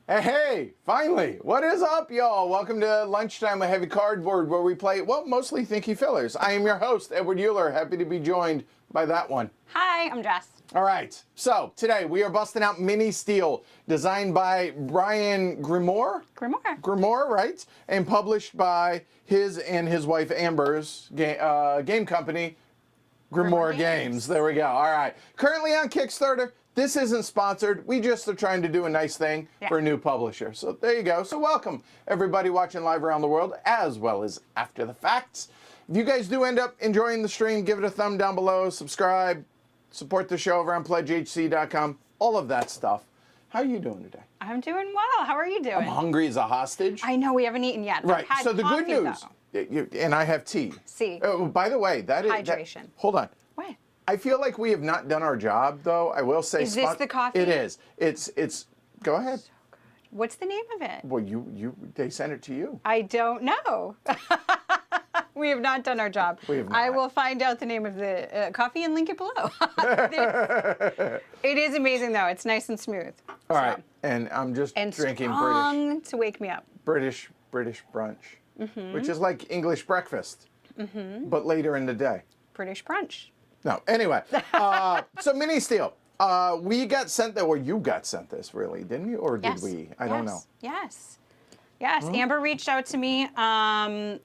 Hey, finally! What is up, y'all? Welcome to Lunchtime with Heavy Cardboard, where we play, well, mostly thinky fillers. I am your host, Edward Euler, happy to be joined by that one. Hi, I'm Jess. All right, so today we are busting out Mini Steel, designed by Brian Grenmore? Grenmore, right? And published by his and his wife Amber's game company, Grenmore Games. There we go. All right. Currently on Kickstarter. This isn't sponsored. We just are trying to do a nice thing for a new publisher. So there you go. So welcome, everybody watching live around the world, as well as after the facts. If you guys do end up enjoying the stream, give it a thumb down below, subscribe, support the show over on pledgehc.com, all of that stuff. How are you doing today? I'm doing well. How are you doing? I'm hungry as a hostage. I know, we haven't eaten yet. Right. I've had so the coffee, good news, and I have tea. See. Oh, by the way, that is hydration. Hold on. What? I feel like we have not done our job, though. I will say. Is this the coffee? It is. It's. Go ahead. So good. What's the name of it? Well, they sent it to you. I don't know. We have not done our job. We have not. I will find out the name of the coffee and link it below. It is amazing, though. It's nice and smooth. All right, and I'm just drinking strong to wake me up. British brunch, which is like English breakfast, but later in the day. British brunch. No, anyway, so Mini Steel. We got sent that, or you got sent this, really, didn't you? Or did we? I don't know. Yes. Amber reached out to me on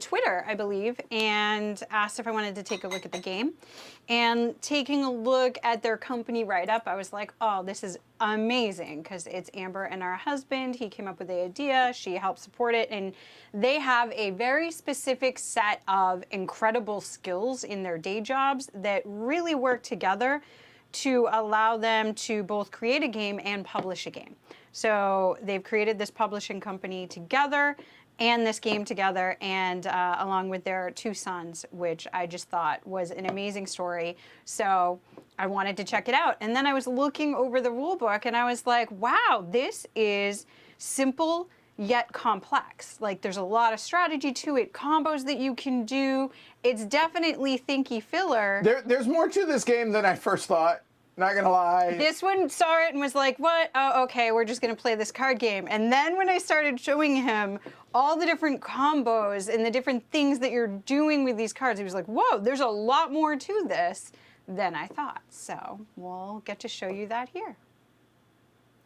Twitter, I believe, and asked if I wanted to take a look at the game. And taking a look at their company write-up, I was like, oh, this is amazing, because it's Amber and our husband. He came up with the idea. She helped support it. And they have a very specific set of incredible skills in their day jobs that really work together to allow them to both create a game and publish a game. So they've created this publishing company together and this game together, and along with their two sons, which I just thought was an amazing story. So I wanted to check it out. And then I was looking over the rule book and I was like, wow, this is simple yet complex. Like, there's a lot of strategy to it, combos that you can do. It's definitely thinky filler. There's more to this game than I first thought. Not gonna lie. This one saw it and was like, what? Oh, okay, we're just gonna play this card game. And then when I started showing him all the different combos and the different things that you're doing with these cards, he was like, whoa, there's a lot more to this than I thought. So we'll get to show you that here.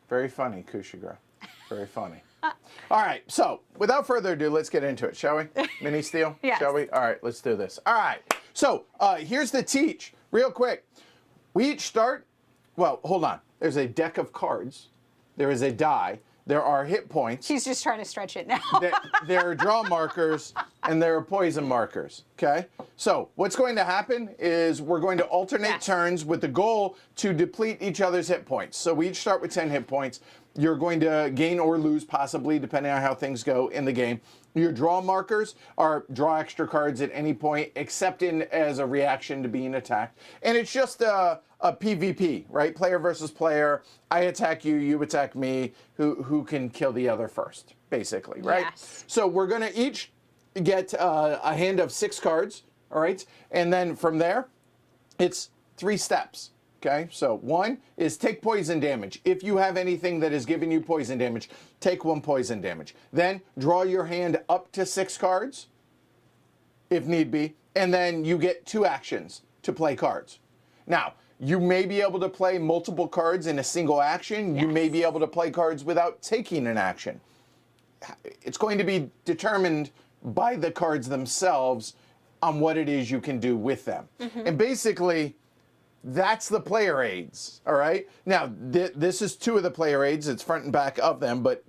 Very funny, Kushigra. Very funny. All right, so without further ado, let's get into it, shall we? Mini Steel, yes. Shall we? All right, let's do this. All right, so here's the teach, real quick. We each start, well, hold on. There's a deck of cards. There is a die. There are hit points. He's just trying to stretch it now. There are draw markers, and there are poison markers, okay? So what's going to happen is we're going to alternate turns with the goal to deplete each other's hit points. So we each start with 10 hit points. You're going to gain or lose, possibly, depending on how things go in the game. Your draw markers are draw extra cards at any point, except as a reaction to being attacked. And it's just a PvP, right? Player versus player. I attack you, you attack me. Who can kill the other first, basically, right? Yes. So we're going to each get a hand of 6 cards, all right? And then from there, it's 3 steps. Okay, so 1 is take poison damage. If you have anything that is giving you poison damage, take 1 poison damage. Then draw your hand up to 6 cards, if need be, and then you get 2 actions to play cards. Now, you may be able to play multiple cards in a single action. Yes. You may be able to play cards without taking an action. It's going to be determined by the cards themselves on what it is you can do with them. And basically, that's the player aids, all right? Now, this is 2 of the player aids. It's front and back of them, but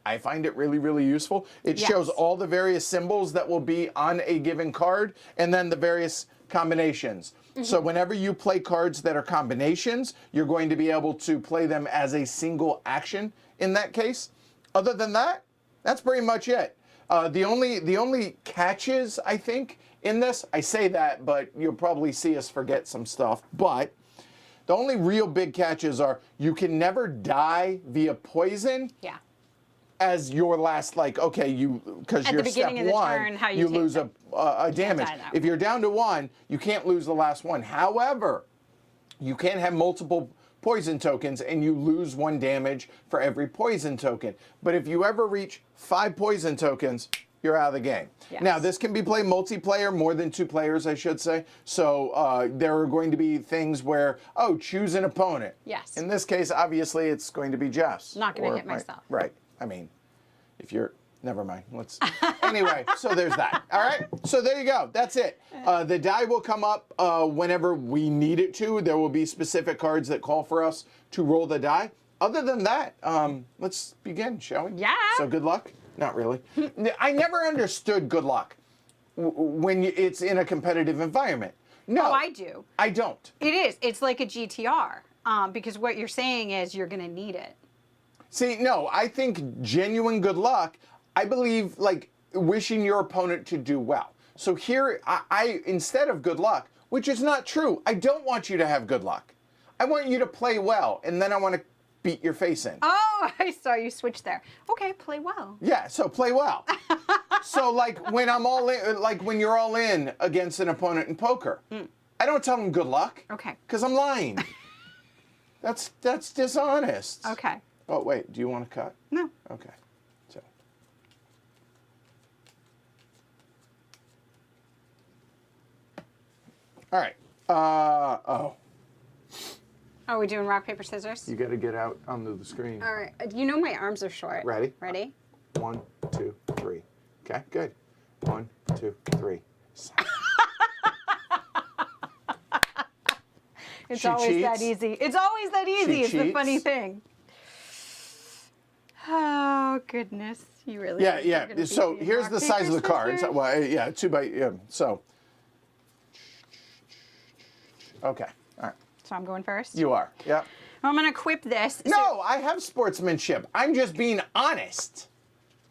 I find it really, really useful. It shows all the various symbols that will be on a given card, and then the various combinations. So whenever you play cards that are combinations, you're going to be able to play them as a single action in that case. Other than that, that's pretty much it. The only catches, I think, in this, I say that, but you'll probably see us forget some stuff, but the only real big catches are you can never die via poison. Yeah. As your last, like, okay, because At you're the beginning step of the one, turn, how you take lose a damage. die that If you're down to 1, you can't lose the last one. However, you can have multiple poison tokens and you lose 1 damage for every poison token. But if you ever reach 5 poison tokens, you're out of the game. Yes. Now, this can be played multiplayer, more than 2 players, I should say. So there are going to be things where, choose an opponent. Yes. In this case, obviously, it's going to be Jess. Not going to hit myself. Right. I mean, if you're, never mind. Anyway, so there's that. All right. So there you go. That's it. The die will come up whenever we need it to. There will be specific cards that call for us to roll the die. Other than that, let's begin, shall we? Yeah. So good luck. Not really. I never understood good luck when it's in a competitive environment. No. Oh, I do. I don't. It is. It's like a GTR because what you're saying is you're going to need it. See, no, I think genuine good luck, I believe, like, wishing your opponent to do well. So here, I instead of good luck, which is not true, I don't want you to have good luck. I want you to play well, and then I want to beat your face in. Oh, I saw you switch there. Okay, play well. Yeah, so play well. So, like, when I'm all in, like, when you're all in against an opponent in poker, I don't tell them good luck. Okay. Because I'm lying. That's dishonest. Okay. Oh, wait, do you want to cut? No. Okay. So. All right. Are we doing rock, paper, scissors? You got to get out onto the screen. All right. You know my arms are short. Ready? Ready? 1, 2, 3. Okay, good. 1, 2, 3. It's She always that cheats. easy. It's always that easy. She It's the funny cheats. thing. Oh, goodness. You really Yeah, think you're yeah. gonna So beat me in here's rock, the paper, size of the cards. scissors? Well, yeah, 2 by, yeah. So. Okay, all right. So I'm going first? You are, yep. I'm going to equip this. No, I have sportsmanship. I'm just being honest.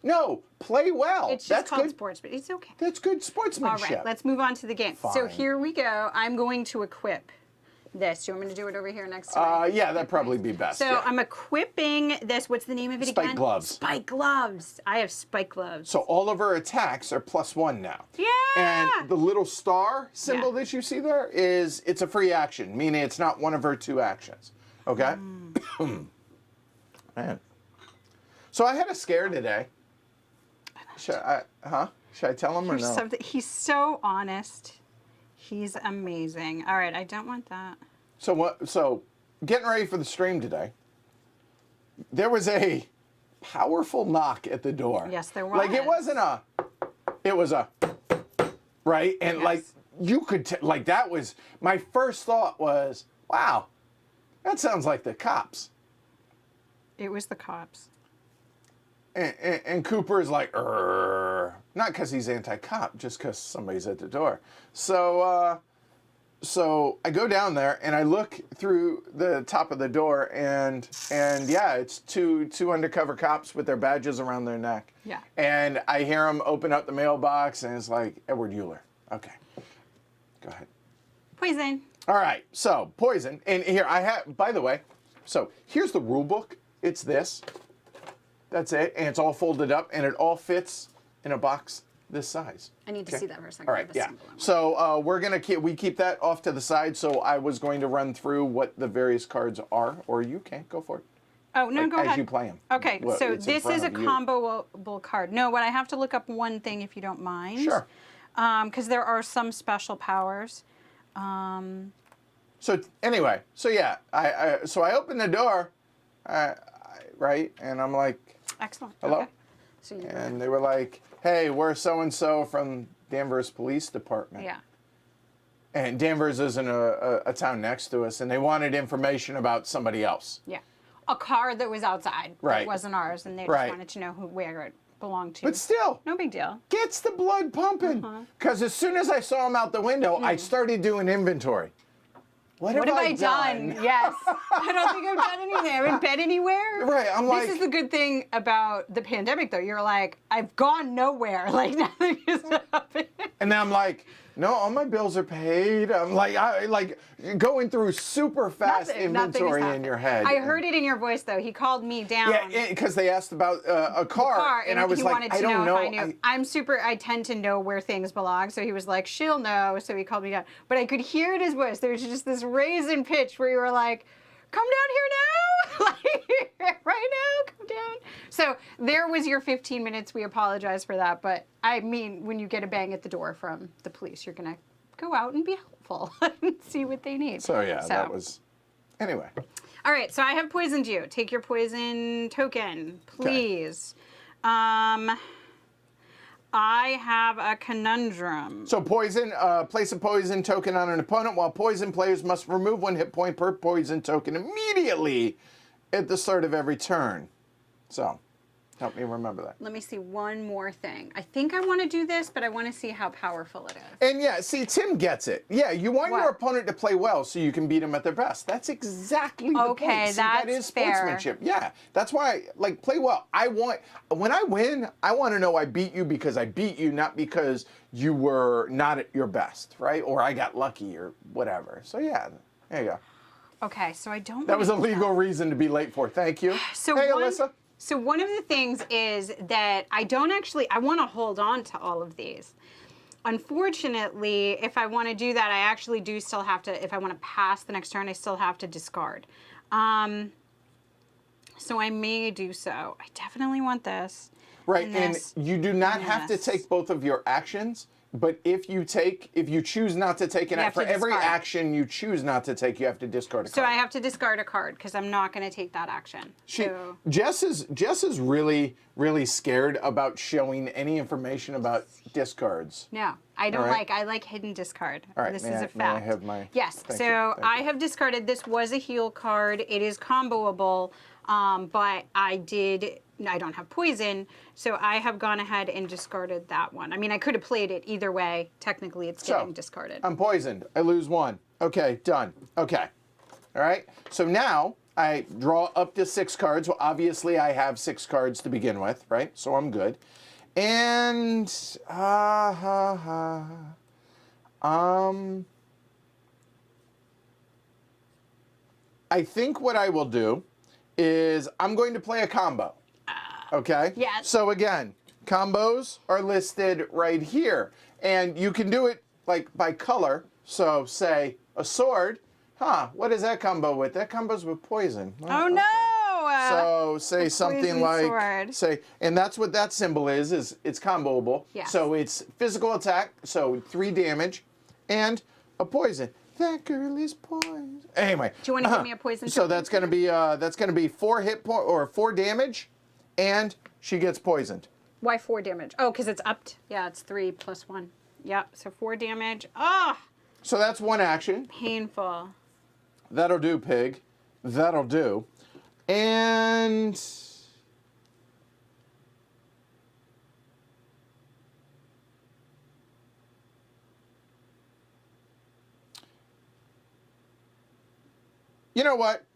No, play well. It's just That's called good. sports, but it's okay. That's good All sportsmanship. right, let's move on to the game. So Fine. here we go. I'm going to equip this. Do you want me to do it over here next to me? Yeah, that'd probably be best. So yeah. I'm equipping this. What's the name of it Spike again? gloves. Spike gloves. I have spike gloves. So all of her attacks are +1 now. Yeah. And the little star symbol Yeah. that you see there it's a free action, meaning it's not one of her 2 actions. Okay? Man. So I had a scare today. Should I tell him or Here's no? something. He's so honest. He's amazing. All right, I don't want that. So what? So getting ready for the stream today, there was a powerful knock at the door. Yes, there was. Like it wasn't a, it was a, right? And Yes. like you could like that was my first thought was, wow, that sounds like the cops. It was the cops. And Cooper is like, not because he's anti-cop, just because somebody's at the door. So I go down there and I look through the top of the door and yeah, it's two undercover cops with their badges around their neck. Yeah. And I hear them open up the mailbox and it's like Edward Euler. Okay, go ahead. Poison. All right, so poison. And here I have, by the way, so here's the rule book. It's this. That's it, and it's all folded up, and it all fits in a box this size. I need to see that for a second. All right, the yeah. symbol I want. So we're gonna we keep that off to the side. So I was going to run through what the various cards are, or you can go for it. Oh no, Like, go ahead. as you play them. Okay, so it's in this front is a of you. comboable card. No, but I have to look up one thing if you don't mind. Sure. Because there are some special powers. So anyway, so yeah, I opened the door, right, and I'm like, Excellent. hello, Okay. So you and they were like, hey, we're so and so from Danvers Police Department. yeah. And Danvers isn't a town next to us, and they wanted information about somebody else. Yeah. A car that was outside. Right. It wasn't ours, and they just Right. wanted to know where it belong to. But still, No big deal. gets the blood pumping. Because as soon as I saw him out the window, I started doing inventory. What have I done? Yes. I don't think I've done anything. I haven't been anywhere. Right, I'm like... This is the good thing about the pandemic, though. You're like, I've gone nowhere. Like, nothing has happened. And then I'm like, no, all my bills are paid. I'm like, going through super fast inventory in your head. I heard it in your voice, though. He called me down. Yeah, because they asked about a car, and I was like, I don't know. If I knew. I tend to know where things belong, so he was like, she'll know, so he called me down. But I could hear it in his voice. There was just this raisin pitch where you were like, come down here now, like, right now, come down. So there was your 15 minutes. We apologize for that, but I mean, when you get a bang at the door from the police, you're gonna go out and be helpful and see what they need. So yeah, that was, anyway. All right, so I have poisoned you. Take your poison token, please. I have a conundrum. So poison, place a poison token on an opponent, while poison players must remove 1 hit point per poison token immediately at the start of every turn. So, help me remember that. Let me see one more thing. I think I want to do this, but I want to see how powerful it is. And yeah, see, Tim gets it. Yeah, you want your opponent to play well so you can beat them at their best. That's exactly the point. Okay, See, that is fair. sportsmanship. Yeah, that's why, like, play well. When I win, I want to know I beat you because I beat you, not because you were not at your best, right? Or I got lucky or whatever. So yeah, there you go. Okay, so I don't. That was a legal reason to be late for. Thank you. So hey, Alyssa. So one of the things is that I want to hold on to all of these. Unfortunately, if I want to do that, I actually do still have to, if I want to pass the next turn, I still have to discard. So I may do so. I definitely want this. Right, and you do not have to take both of your actions, but if you choose not to take an action, for every action you choose not to take, you have to discard a card. So I have to discard a card because I'm not going to take that action. Jess is really, really scared about showing any information about discards. No, I don't I like hidden discard. All right, this is a fact. May I have my... Yes, Thank so you. I have discarded, this was a heal card. It is comboable, but I don't have poison, so I have gone ahead and discarded that one. I mean, I could have played it either way. Technically, it's getting discarded. I'm poisoned. I lose 1. Okay, done. Okay. All right. So now I draw up to 6 cards. Well, obviously, I have 6 cards to begin with, right? So I'm good. And I think what I will do is I'm going to play a combo. Okay? Yes. So again, combos are listed right here. And you can do it like by color. So say a sword. What does that combo with? That combos with poison. Oh no! So say something like, sword. And that's what that symbol is it's comboable. Yes. So it's physical attack, so 3 damage, and a poison. That girl is poison. Anyway. Do you want to give me a poison? So that's gonna be 4 hit point or 4 damage. And she gets poisoned. Why 4 damage? Oh, because it's upped. Yeah, it's 3 plus 1. Yep, so 4 damage. Oh! So that's 1 action. Painful. That'll do, pig. That'll do. And... you know what?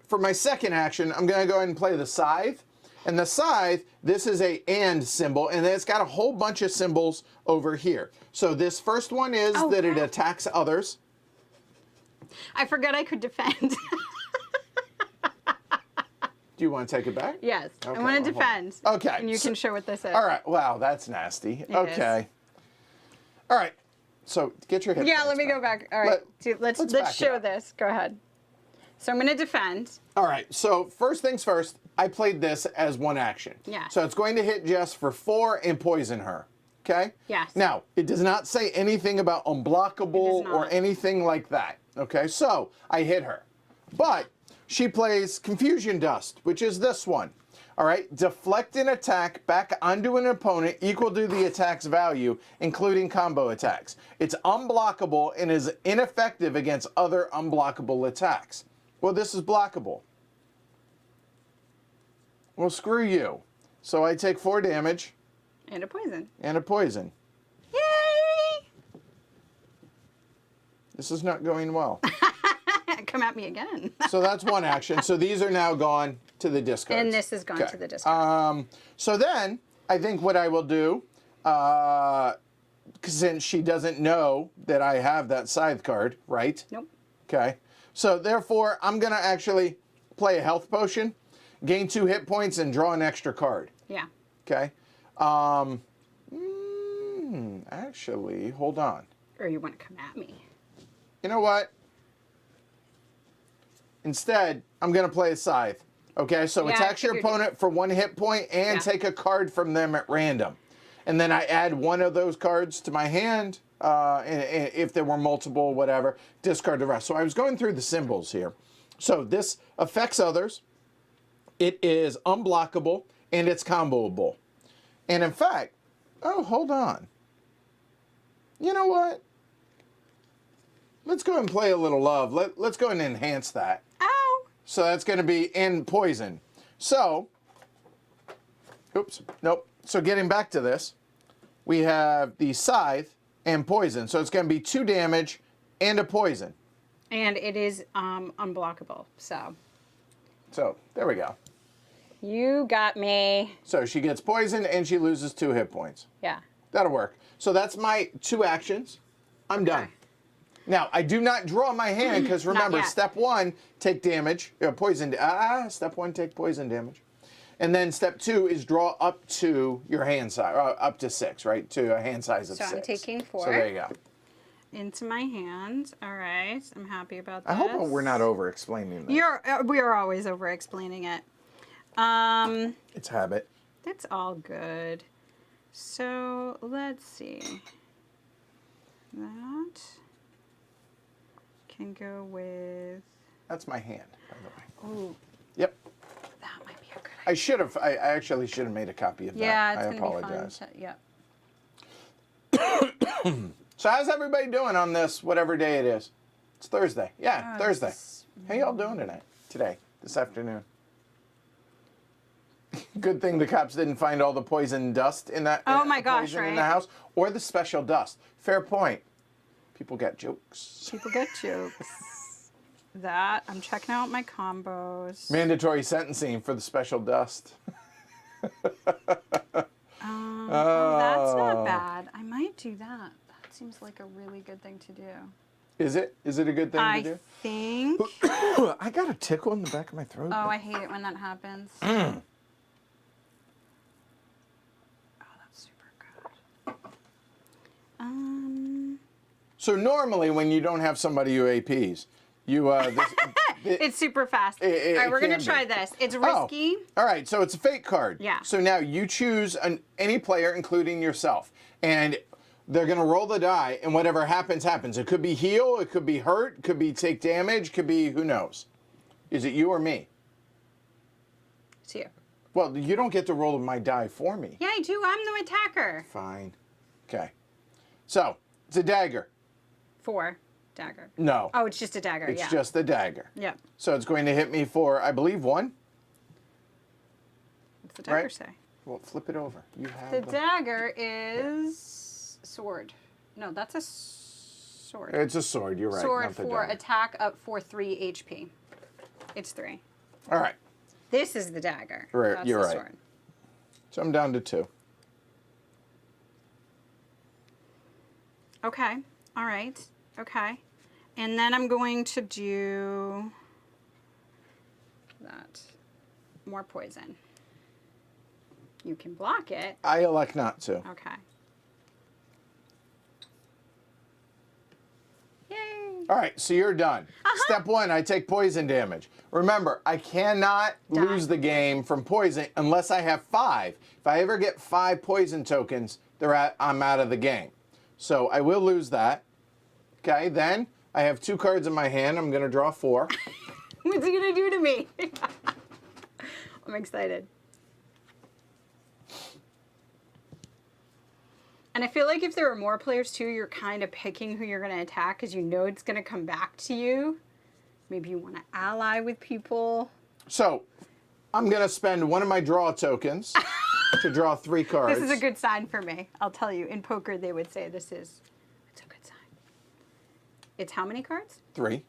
For my second action, I'm going to go ahead and play the Scythe. And the Scythe, this is a and symbol, and it's got a whole bunch of symbols over here. So this first one is that it attacks others. I forgot I could defend. Do you want to take it back? Yes, Okay, I want to defend. Okay. And you can show what this is. All right. Wow, that's nasty. Okay. All right. So get your hit Yeah, points let me back. go back. All right, let's show this. Go ahead. So I'm going to defend. All right. So first things first, I played this as 1 action. Yeah. So it's going to hit Jess for 4 and poison her. Okay? Yes. Now, it does not say anything about unblockable or anything like that. Okay? So I hit her. But she plays Confusion Dust, which is this one. All right? Deflect an attack back onto an opponent equal to the attack's value, including combo attacks. It's unblockable and is ineffective against other unblockable attacks. Well, this is blockable. Well, screw you. So I take 4 damage And a poison. and a poison. Yay! This is not going well. Come at me again. So that's one action. So these are now gone to the discards. And this is gone to the discard. So then I think what I will do, since she doesn't know that I have that scythe card, right? Nope. Okay. So therefore, I'm going to actually play a health potion, gain 2 hit points, and draw an extra card. Yeah. Okay. Actually, hold on. Or you want to come at me. You know what? Instead, I'm going to play a scythe. Okay, so Yeah, attacks I your figured you- opponent for 1 hit point and Yeah. take a card from them at random. And then I add one of those cards to my hand, and if there were multiple, whatever, discard the rest. So I was going through the symbols here. So this affects others. It is unblockable, and it's comboable. And in fact, oh, hold on. You know what? Let's go and play a little love. Let's go and enhance that. Ow! So that's going to be in poison. So, oops, nope. So getting back to this, we have the scythe and poison. So it's going to be 2 damage and a poison. And it is unblockable. So there we go. you got me. So she gets poisoned and she loses 2 hit points. Yeah. That'll work. So that's my 2 actions. I'm done. Okay. Now, I do not draw my hand because remember, yet. step 1, take damage, poison. Step 1, take poison damage. And then step 2 is draw up to your hand size, up to 6, right? To a hand size of So 6. I'm taking 4. So there you go. Into my hand. All right. I'm happy about this. I hope we're not over explaining this. We are always over explaining it. It's habit. That's all good. So let's see. That can go with. That's my hand, by the way. Ooh, Yep. that might be a good idea. I should have. I actually should have made a copy of that. Yeah, it's I gonna apologize. be fun. Yeah. So how's everybody doing on this whatever day it is? It's Thursday. Yeah, Thursday. How y'all doing tonight? Today, this afternoon. Good thing the cops didn't find all the poison dust in that. Oh my gosh, poison in the right? house or the special dust. Fair point. People get jokes. People get jokes. That I'm checking out my combos. Mandatory sentencing for the special dust. Oh, that's not bad. I might do that. That seems like a really good thing to do. Is it? Is it a good thing to I do? think. I got a tickle in the back of my throat. Oh, I hate it when that happens. Mm. Oh, that's super good. So normally when you don't have somebody who APs, you It's super fast. It All right, we're gonna can be. try this. It's risky. All right, so it's a fate card. Yeah. So now you choose any player, including yourself, and they're gonna roll the die, and whatever happens, happens. It could be heal, it could be hurt, it could be take damage, could be who knows. Is it you or me? It's you. Well, you don't get to roll my die for me. Yeah, I do. I'm the attacker. Fine. Okay. So it's a dagger. 4 dagger. No. Oh, it's just a dagger. It's yeah. just a dagger. Yeah. So it's going to hit me for, I believe, 1. What's the dagger Right. say? Well, flip it over. You have The dagger is sword. No, that's a sword. It's a sword. You're right. Sword not the for dagger. attack up for 3 HP. It's 3. All right. This is the dagger. Right, That's you're the right. sword. So I'm down to 2. Okay. All right. Okay. And then I'm going to do that. More poison. You can block it. I elect not to. Okay. Yay. All right, so you're done. Step 1, I take poison damage. Remember, I cannot lose the game from poison unless I have 5. If I ever get 5 poison tokens, I'm out of the game. So I will lose that. Okay, then I have 2 cards in my hand. I'm going to draw 4. What's he going to do to me? I'm excited. And I feel like if there were more players too, you're kind of picking who you're going to attack because you know it's going to come back to you. Maybe you want to ally with people. So I'm going to spend one of my draw tokens to draw 3 cards. This is a good sign for me. I'll tell you. In poker, they would say it's a good sign. It's how many cards? 3.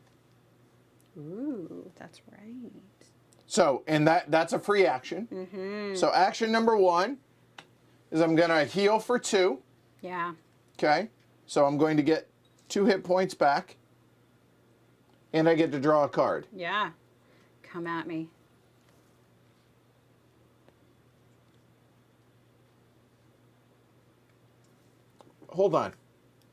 Ooh, that's right. So, and that's a free action. Mm-hmm. So action number 1 is I'm going to heal for 2. Yeah. Okay. So I'm going to get 2 hit points back. And I get to draw a card. Yeah. Come at me. Hold on.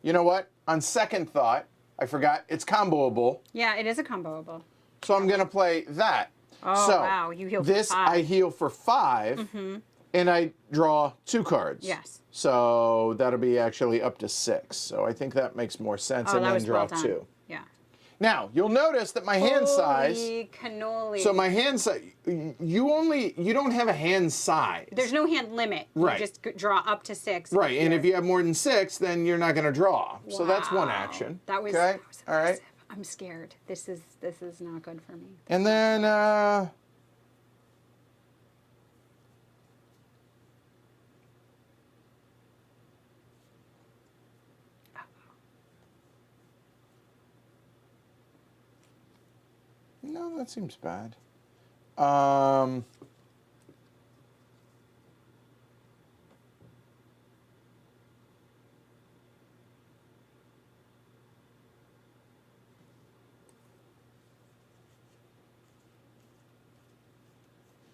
You know what? On second thought, I forgot it's comboable. Yeah, it is a comboable. So I'm going to play that. Oh, so wow. You heal for this 5. I heal for 5, and I draw 2 cards. Yes. So that'll be actually up to 6. So I think that makes more sense, Oh, and that then was draw well done. 2. Yeah. Now, you'll notice that my hand size... Holy cannoli. So my hand size... You don't have a hand size. There's no hand limit. Right. You just draw up to 6. Right, and if you have more than 6, then you're not going to draw. So that's one Wow. action. That was, okay. that was All right. impressive. I'm scared. This is not good for me. And then no, that seems bad.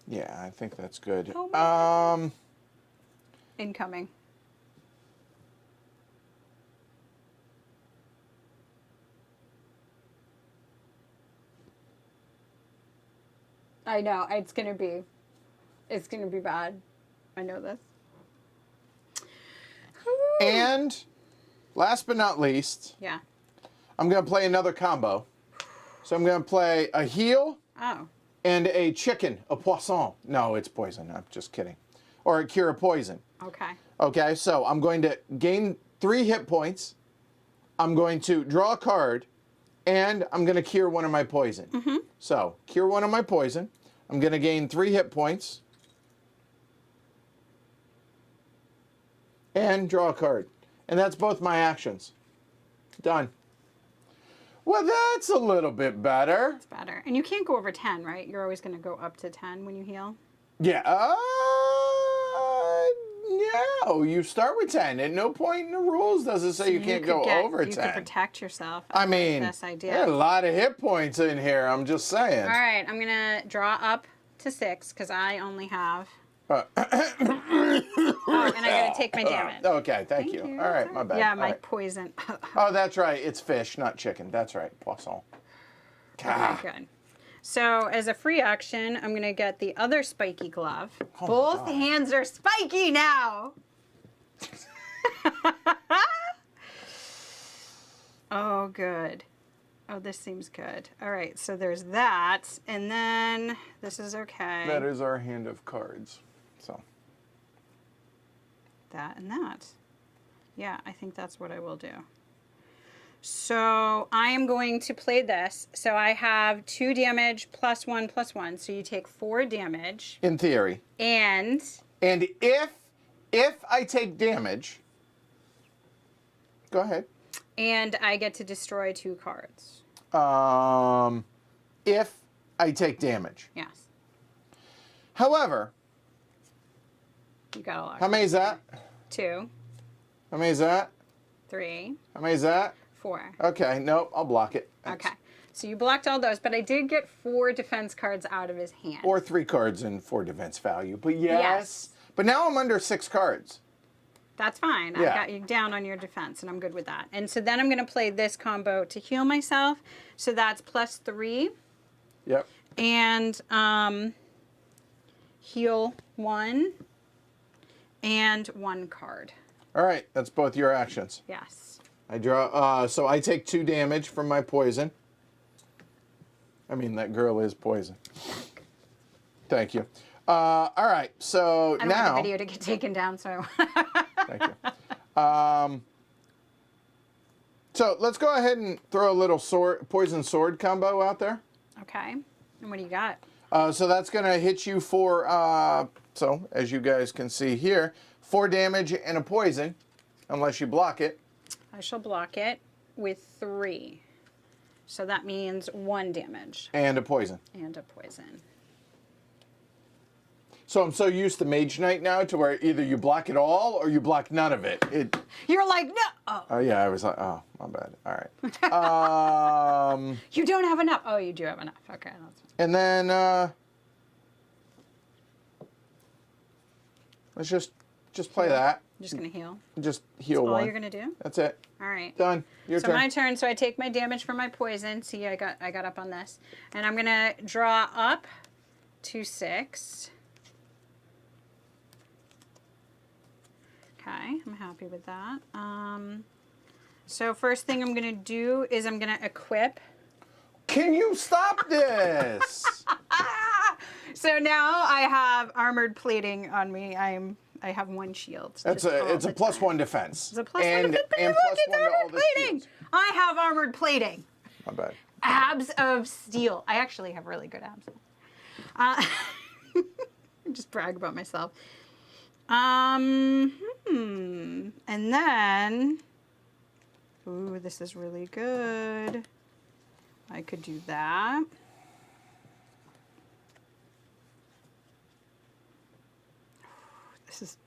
Yeah, I think that's good. Oh my Incoming. I know. It's gonna be bad. I know this. And last but not least, Yeah. I'm going to play another combo. So I'm going to play a heal Oh. and a chicken, a poisson. No, it's poison. I'm just kidding. Or a cure of poison. Okay. Okay, so I'm going to gain 3 hit points. I'm going to draw a card, and I'm going to cure one of my poison. So, cure one of my poison. I'm going to gain 3 hit points. And draw a card. And that's both my actions. Done. Well, that's a little bit better. It's better. And you can't go over 10, right? You're always going to go up to 10 when you heal. Yeah. No, you start with 10. At no point in the rules does it say So you can't could go over 10. You could protect yourself. I mean, this idea. there are a lot of hit points in here. I'm just saying. All right, I'm gonna draw up to 6 because I only have. Uh, Oh, and I gotta take my damage. Okay, thank you. All right, my bad. Yeah, All my right. poison. Oh, that's right. It's fish, not chicken. That's right. Poisson. Okay, good. So as a free action, I'm gonna get the other spiky glove. Oh my Both God. hands are spiky now. Oh, good. Oh, this seems good. All right, so there's that, and then this is okay. That is our hand of cards. So. That and that. Yeah, I think that's what I will do. So I am going to play this. So I have 2 damage plus 1. So you take 4 damage. In theory. And if I take damage, go ahead. And I get to destroy 2 cards. If I take damage. Yes. However, You got a lot. how many is that? 2, How many is that? 3, How many is that? 4. Okay, nope, I'll block it. Thanks. Okay. So you blocked all those, but I did get 4 defense cards out of his hand. Or 3 cards and 4 defense value. But yes. But now I'm under 6 cards. That's fine. I Yeah. got you down on your defense, and I'm good with that. And so then I'm going to play this combo to heal myself. So that's plus 3. Yep. And heal 1 and 1 card. All right, that's both your actions. Yes. I draw, so I take 2 damage from my poison. I mean, that girl is poison. Thank you. All right, so I don't now. want the video to get taken down, so. Thank you. So let's go ahead and throw a little poison sword combo out there. Okay. And what do you got? So that's going to hit you for, so as you guys can see here, 4 damage and a poison, unless you block it. I shall block it with 3. So that means 1 damage. And a poison. And a poison. So I'm so used to Mage Knight now to where either you block it all or you block none of it. You're like, no. Oh. Oh, yeah, I was like, oh, my bad. All right. You don't have enough. Oh, you do have enough. Okay. That's fine. And then let's just play that. I'm just going to heal. Just heal That's one. all you're going to do? That's it. All right. Done. Your turn. So my turn. So I take my damage from my poison. See, I got up on this. And I'm going to draw up to 6. Okay, I'm happy with that. So first thing I'm going to do is I'm going to equip. Can you stop this? So now I have armored plating on me. I have 1 shield. It's a +1 defense. It's a +1 defense. And Look, it's +1 to all armored the plating. shields. I have armored plating. My bad. Abs of steel. I actually have really good abs. Just brag about myself. And then, ooh, this is really good. I could do that.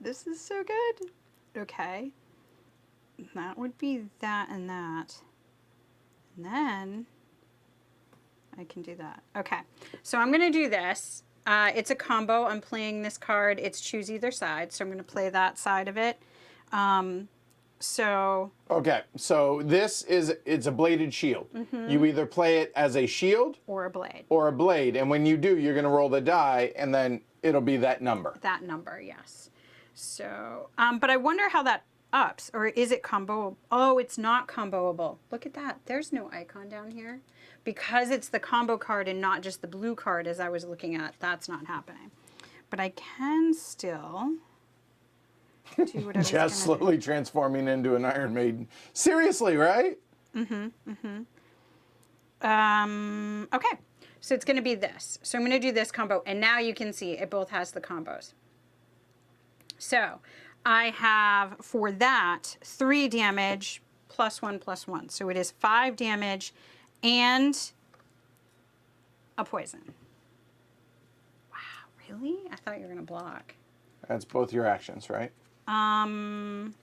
This is so good. Okay. That would be that and that. And then I can do that. Okay. So I'm going to do this. It's a combo. I'm playing this card. It's choose either side. So I'm going to play that side of it. Okay, so it's a bladed shield. You either play it as a shield Or a blade. or a blade, and when you do, you're going to roll the die, and then it'll be that number. That number, yes. So, but I wonder how that ups, or is it comboable? Oh, it's not comboable. Look at that. There's no icon down here. Because it's the combo card and not just the blue card as I was looking at, that's not happening. But I can still do what I was Jess slowly transforming into an Iron Maiden. Seriously, right? Okay. So it's going to be this. So I'm going to do this combo. And now you can see it both has the combos. So I have, for that, 3 damage +1/+1. So it is 5 damage and a poison. Wow, really? I thought you were going to block. That's both your actions, right? Hold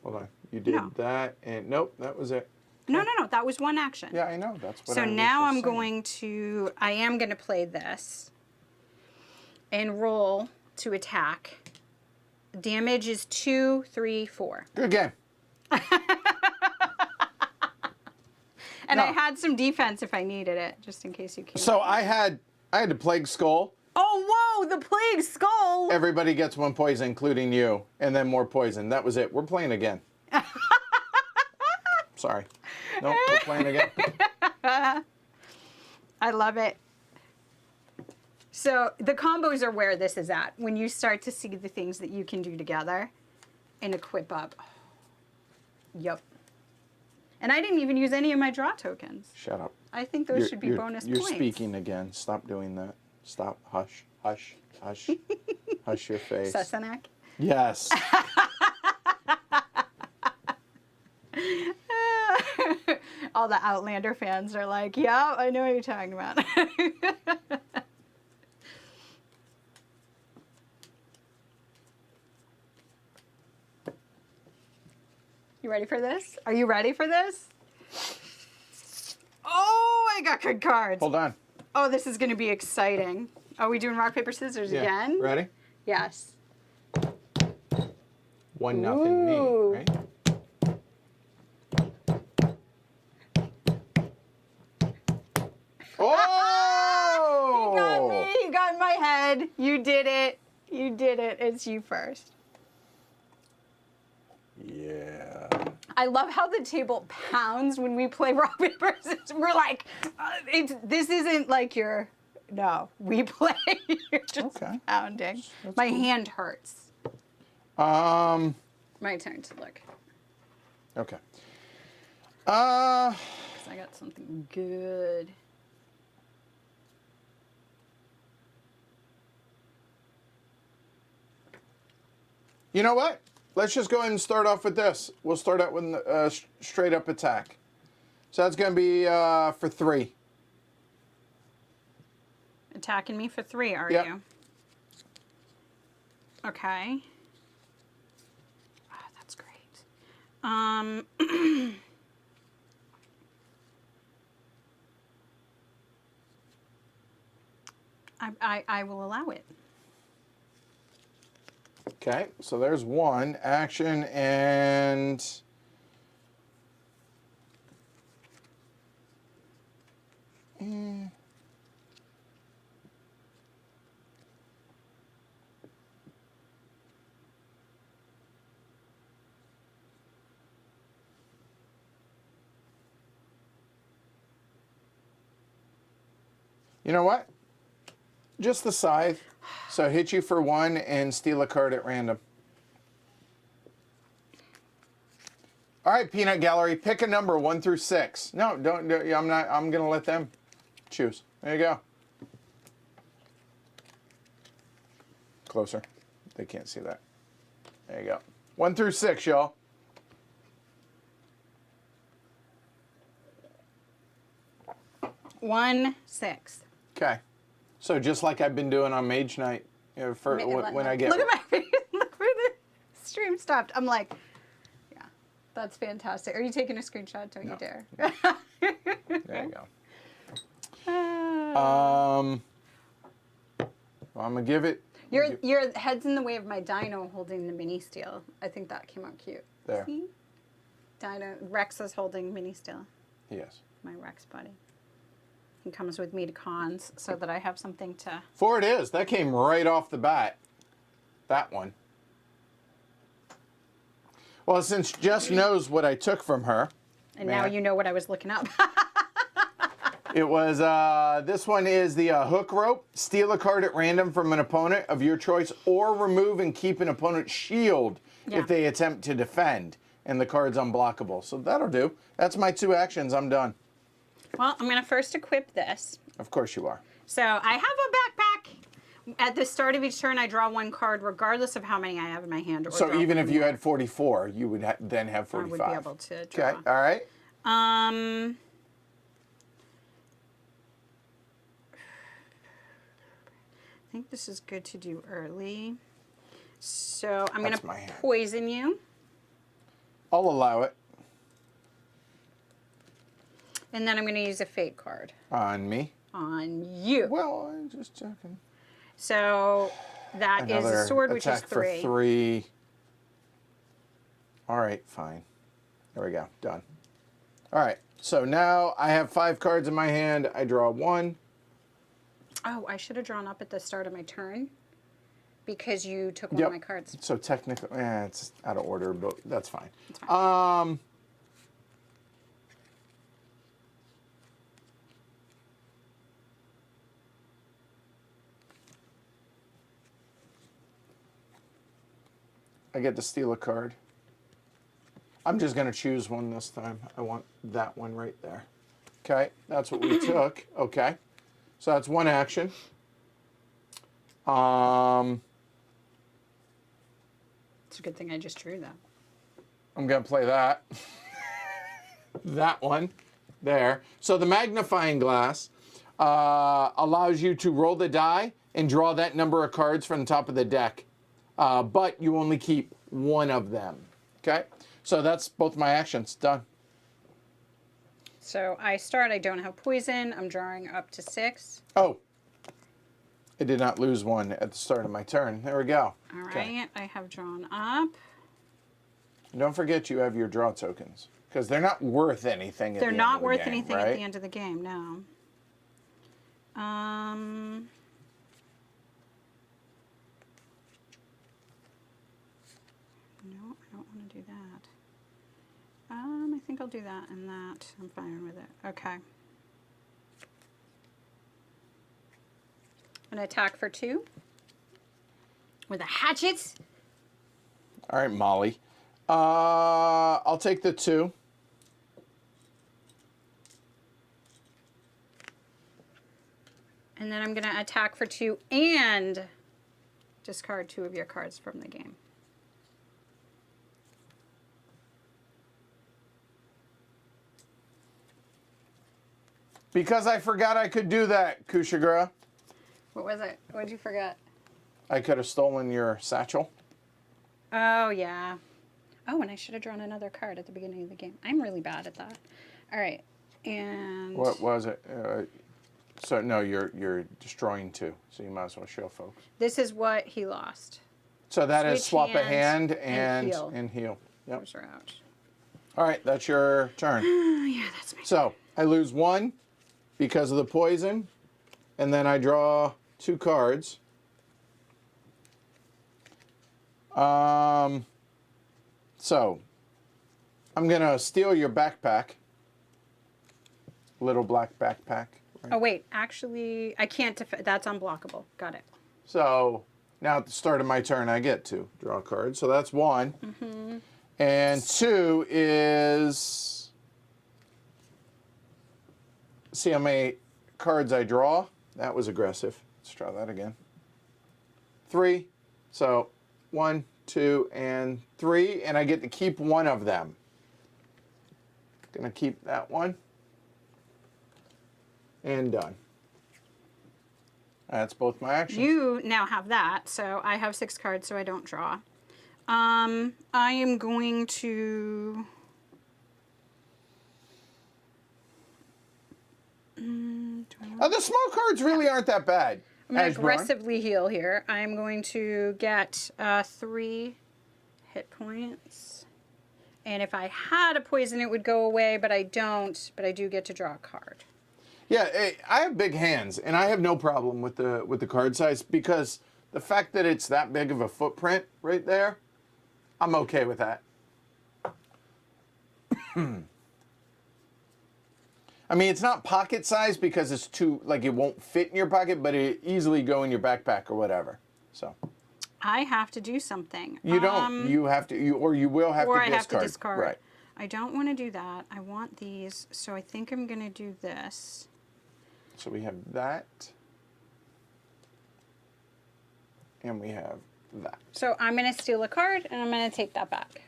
on. You did No. that, and nope, that was it. No. That was 1 action. Yeah, I know. That's what So I was now just I'm saying. I am going to play this and roll to attack. Damage is 2, 3, 4. Good game. And No. I had some defense if I needed it, just in case you came. So I had the Plague Skull. Oh, whoa, the Plague Skull! Everybody gets 1 poison, including you, and then more poison. That was it. We're playing again. Sorry. Nope, we're playing again. I love it. So the combos are where this is at. When you start to see the things that you can do together and equip up. Yep. And I didn't even use any of my draw tokens. Shut up. I think those should be bonus You're points. speaking again. Stop doing that. Stop. Hush. Hush. Hush. Hush your face. Sassenach. Yes. All the Outlander fans are like, yeah, I know what you're talking about. You ready for this? Are you ready for this? Oh, I got good cards. Hold on. Oh, this is going to be exciting. Are we doing rock, paper, scissors again? Ready? Yes. 1-0 me, Ooh. right? Oh! You got me. You got in my head. You did it. You did it. It's you first. Yeah. I love how the table pounds when we play rock, paper, scissors. We're like, this isn't like we play. You're just pounding. My hand hurts. My turn to look. Okay. 'Cause I got something good. You know what? Let's just go ahead and start off with this. We'll start out with a straight up attack. So that's going to be for 3. Attacking me for 3, are Yep. you? Okay. Oh, that's great. I will allow it. Okay, so there's 1 action and... You know what? Just the scythe. So hit you for 1 and steal a card at random. All right, Peanut Gallery, pick a number 1 through 6. No, don't. I'm not. I'm gonna let them choose. There you go. Closer. They can't see that. There you go. 1 through 6, y'all. One, 6. Okay. So just like I've been doing on Mage Night, you know, for when I get. Look at my face. Look where the stream stopped. I'm like, yeah, that's fantastic. Are you taking a screenshot? Don't you dare. There you go. Well, I'm gonna give it. Your head's in the way of my dino holding the mini steel. I think that came out cute. There. See? Dino Rex is holding mini steel. Yes. My Rex buddy. He comes with me to cons so that I have something to... 4 it is. That came right off the bat. That one. Well, since Jess knows what I took from her. And now you know what I was looking up. It was, this one is the hook rope. Steal a card at random from an opponent of your choice or remove and keep an opponent's shield if they attempt to defend. And the card's unblockable. So that'll do. That's my 2 actions. I'm done. Well, I'm going to first equip this. Of course you are. So I have a backpack. At the start of each turn, I draw 1 card, regardless of how many I have in my hand. Or So even if you had 44, you would then have 45. I would be able to draw. Okay, all right. I think this is good to do early. So I'm going to poison you. I'll allow it. And then I'm going to use a fate card. On me? On you. Well, I'm just checking. So that is a sword, which is 3. For 3. All right, fine. There we go. Done. All right. So now I have 5 cards in my hand. I draw 1. Oh, I should have drawn up at the start of my turn because you took one of my cards. So technically, it's out of order, but that's fine. That's fine. I get to steal a card. I'm just going to choose one this time. I want that one right there. Okay, that's what we took. Okay, so that's 1 action. It's a good thing I just drew that. I'm going to play that. That one there. So the magnifying glass allows you to roll the die and draw that number of cards from the top of the deck. But you only keep 1 of them. Okay? So that's both my actions. Done. So I start. I don't have poison. I'm drawing up to 6. Oh. I did not lose 1 at the start of my turn. There we go. All right. I have drawn up. And don't forget you have your draw tokens. Because they're not worth anything at the end of the game. They're not worth anything right? at the end of the game, no. No, I don't want to do that. I think I'll do that and that. I'm fine with it. Okay. I'm going to attack for 2 with a hatchet. All right, Molly. I'll take the 2. And then I'm going to attack for 2 and discard 2 of your cards from the game. Because I forgot I could do that, Kushagra. What was it? What did you forget? I could have stolen your satchel. Oh, yeah. Oh, and I should have drawn another card at the beginning of the game. I'm really bad at that. All right. And... What was it? So, no, you're destroying 2. So you might as well show folks. This is what he lost. So that is Switch swap a hand and and heal. Yep. Those are out. All right, that's your turn. Yeah, that's me. So I lose 1 because of the poison, and then I draw 2 cards. So I'm gonna steal your backpack, little black backpack. Right? Oh, wait. Actually, I can't defend. That's unblockable. Got it. So now at the start of my turn, I get to draw a card. So that's 1. Mm-hmm. And 2 is, see how many cards I draw? That was aggressive. Let's try that again. 3. So 1, 2, and 3. And I get to keep 1 of them. Gonna keep that one. And done. That's both my actions. You now have that, so I have 6 cards, so I don't draw. I am going to... The small cards really aren't that bad. I'm going to aggressively heal here. I'm going to get 3 hit points. And if I had a poison, it would go away, but I don't. But I do get to draw a card. Yeah, I have big hands, and I have no problem with the card size because the fact that it's that big of a footprint right there, I'm okay with that. I mean, it's not pocket size because it's too, like, it won't fit in your pocket, but it easily go in your backpack or whatever. So I have to do something. you don't. You have to, you will have to discard. Or I have to discard. Right. I don't want to do that. I want these, so I think I'm going to do this. So we have that. And we have that. So I'm going to steal a card, and I'm going to take that back.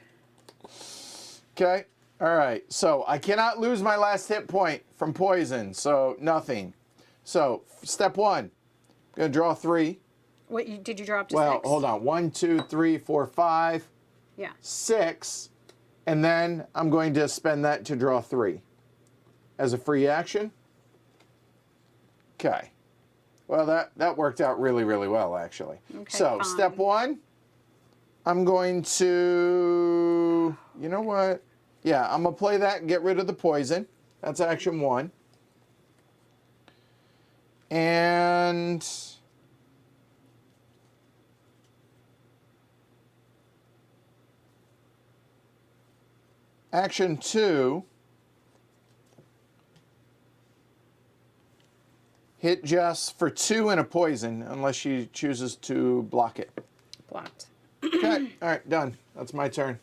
Okay. All right. So I cannot lose my last hit point from poison. So nothing. So step 1, I'm going to draw 3. What did you draw up to 6? Well, hold on. 1, 2, 3, 4, 5. Yeah. 6. And then I'm going to spend that to draw 3 as a free action. Okay. Well, that worked out really, really well, actually. Okay, so fine. step 1, I'm going to, you know what? Yeah, I'm going to play that and get rid of the poison. That's action 1. And action 2, hit Jess for 2 and a poison unless she chooses to block it. Blocked. Okay, all right, done. That's my turn.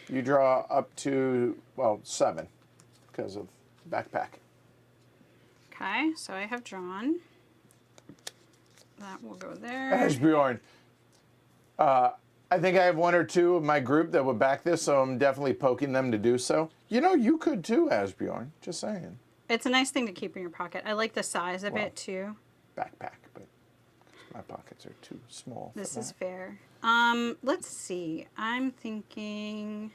You draw up to, well, 7 because of backpack. Okay, so I have drawn. That will go there. Asbjorn, I think I have 1 or 2 of my group that would back this, so I'm definitely poking them to do so. You know, you could too, Asbjorn. Just saying. It's a nice thing to keep in your pocket. I like the size of it too. Backpack, but my pockets are too small. This is fair. Let's see. I'm thinking.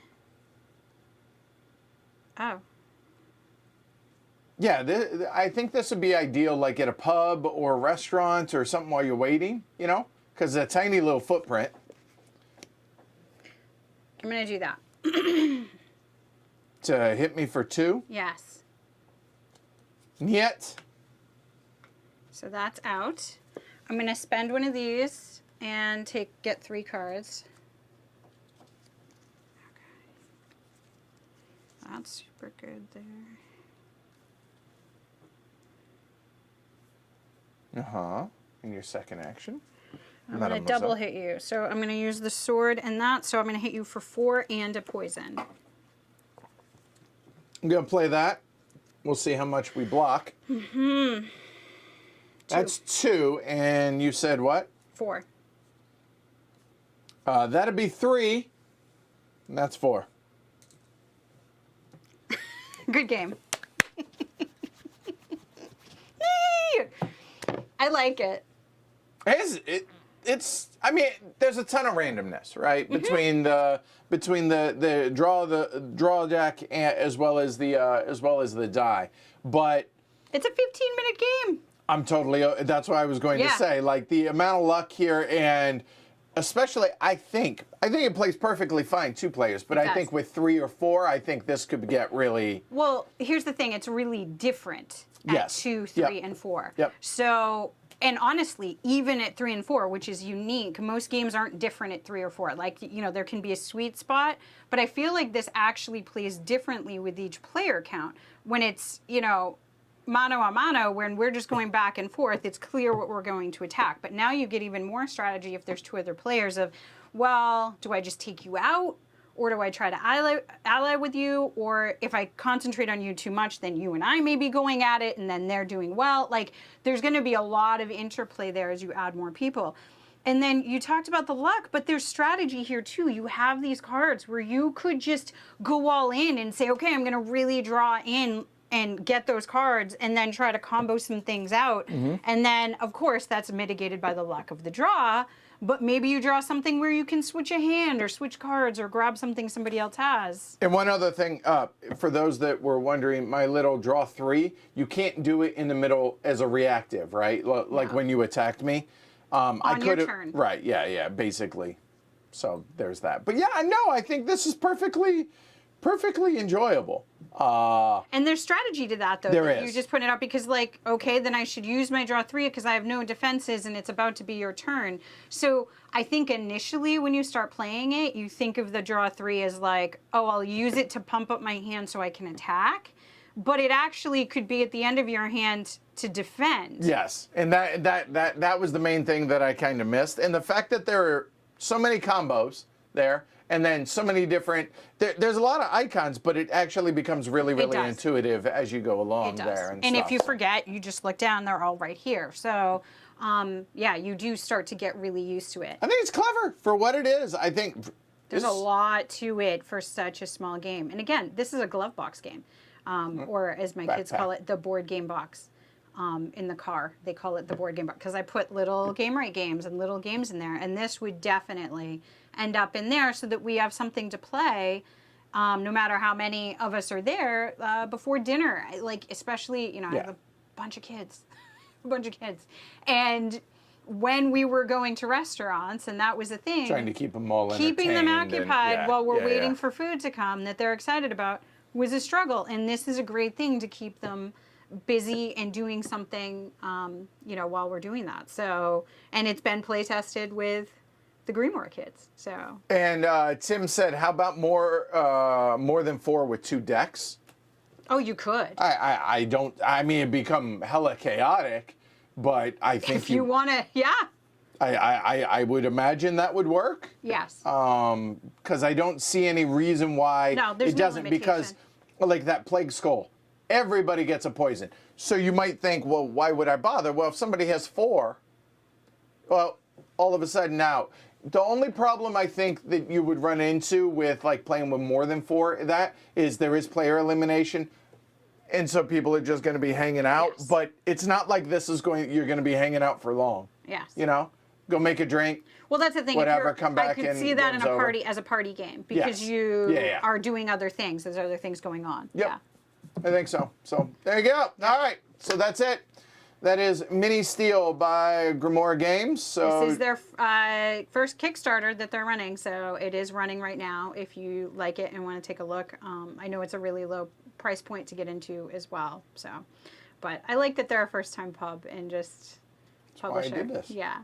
Oh. Yeah, I think this would be ideal, like at a pub or a restaurant or something while you're waiting. You know, because it's a tiny little footprint. I'm gonna do that. To hit me for 2. Yes. Yet. So that's out. I'm gonna spend one of these and get 3 cards. Okay. That's super good there. Uh-huh. In your second action. I'm going to double hit you. So I'm going to use the sword and that. So I'm going to hit you for 4 and a poison. I'm going to play that. We'll see how much we block. Mm-hmm. That's 2. And you said what? 4. That'd be 3. And that's 4. Good game. I like it. It's I mean, there's a ton of randomness, right? Between the draw deck as well as the die. But It's a 15-minute game. I'm totally that's what I was going to say. Like the amount of luck here, and especially I think it plays perfectly fine 2 players, but I think with 3 or 4, I think this could get really. Well, here's the thing, it's really different at 2, 3, and 4. Yep. So, and honestly, even at 3 and 4, which is unique, most games aren't different at 3 or 4. Like, there can be a sweet spot, but I feel like this actually plays differently with each player count. When it's, mano a mano, when we're just going back and forth, it's clear what we're going to attack. But now you get even more strategy if there's 2 other players of, well, do I just take you out? Or do I try to ally with you? Or if I concentrate on you too much, then you and I may be going at it, and then they're doing well. Like, there's going to be a lot of interplay there as you add more people. And then you talked about the luck, but there's strategy here too. You have these cards where you could just go all in and say, okay, I'm going to really draw in and get those cards and then try to combo some things out. Mm-hmm. And then, of course, that's mitigated by the luck of the draw. But maybe you draw something where you can switch a hand or switch cards or grab something somebody else has. And one other thing, for those that were wondering, my little draw 3, you can't do it in the middle as a reactive, right? Like when you attacked me. I could your turn. Right, yeah, basically. So there's that. But yeah, no, I think this is perfectly enjoyable. And there's strategy to that, though. There is. You just put it out because, okay, then I should use my draw 3 because I have no defenses and it's about to be your turn. So I think initially when you start playing it, you think of the draw 3 as I'll use it to pump up my hand so I can attack. But it actually could be at the end of your hand to defend. Yes, and that was the main thing that I kind of missed. And the fact that there are so many combos there, and then so many different, there's a lot of icons, but it actually becomes really, really intuitive as you go along there. And if you forget, you just look down, they're all right here. So, you do start to get really used to it. I think it's clever for what it is. I think there's a lot to it for such a small game. And again, this is a glove box game, or as my kids call it, the board game box. In the car, they call it the board game box because I put little game right games and little games in there, and this would definitely end up in there so that we have something to play, no matter how many of us are there before dinner. Especially, I have a bunch of kids, and when we were going to restaurants, and that was a thing, trying to keep them all keeping them occupied while we're waiting for food to come that they're excited about was a struggle, and this is a great thing to keep them busy and doing something, while we're doing that. So, and it's been play tested with the Grenmore kids. So. And Tim said, how about more than 4 with 2 decks? Oh, you could. I don't. I mean, it'd become hella chaotic, but I think if you want to, yeah. I would imagine that would work. Yes. Because I don't see any reason why there's it doesn't. No because, like that plague skull. Everybody gets a poison. So you might think, well, why would I bother? Well, if somebody has 4, well, all of a sudden now, the only problem I think that you would run into with playing with more than 4, that is there is player elimination. And so people are just going to be hanging out. Yes. But it's not like you're going to be hanging out for long. Yes. Go make a drink. Well, that's the thing. Whatever, come back I could see that in a party as a party game because you are doing other things. There's other things going on. Yep. Yeah. I think so. So there you go. All right. So that's it. That is Mini Steel by Grenmore Games. So this is their first Kickstarter that they're running. So it is running right now. If you like it and want to take a look, I know it's a really low price point to get into as well. So, but I like that they're a first-time pub and just publisher. That's why I did this. Yeah,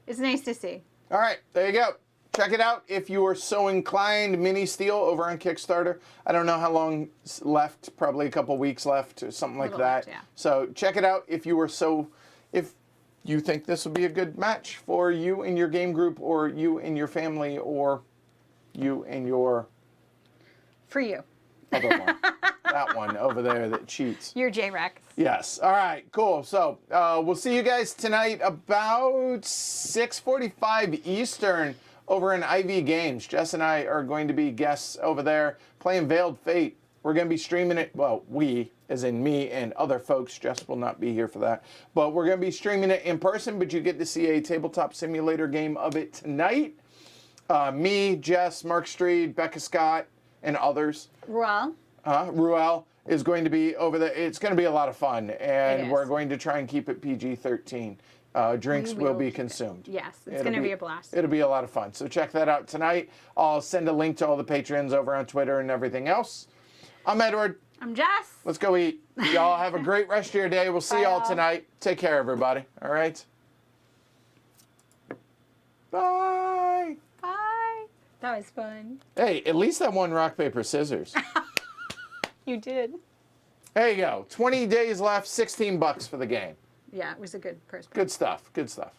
it's nice to see. All right. There you go. Check it out if you are so inclined. Mini Steel over on Kickstarter. I don't know how long left, probably a couple weeks left or something like that. Left, yeah. So check it out if you you think this will be a good match for you and your game group or you and your family or you and your... For you. Other one. That one over there that cheats. Your J-Rex. Yes. All right. Cool. So we'll see you guys tonight about 6:45 Eastern. Over in IV Games. Jess and I are going to be guests over there playing Veiled Fate. We're going to be streaming it. Well, we, as in me and other folks. Jess will not be here for that. But we're going to be streaming it in person, but you get to see a tabletop simulator game of it tonight. Me, Jess, Mark Street, Becca Scott, and others. Ruel is going to be over there. It's going to be a lot of fun, and we're going to try and keep it PG-13. Drinks will be consumed. Yes, it's going to be a blast. It'll be a lot of fun. So check that out tonight. I'll send a link to all the patrons over on Twitter and everything else. I'm Edward. I'm Jess. Let's go eat. Y'all have a great rest of your day. We'll see y'all tonight. Take care, everybody. All right? Bye. Bye. That was fun. Hey, at least I won rock, paper, scissors. You did. There you go. 20 days left, $16 for the game. Yeah, it was a good first. Good stuff. Good stuff.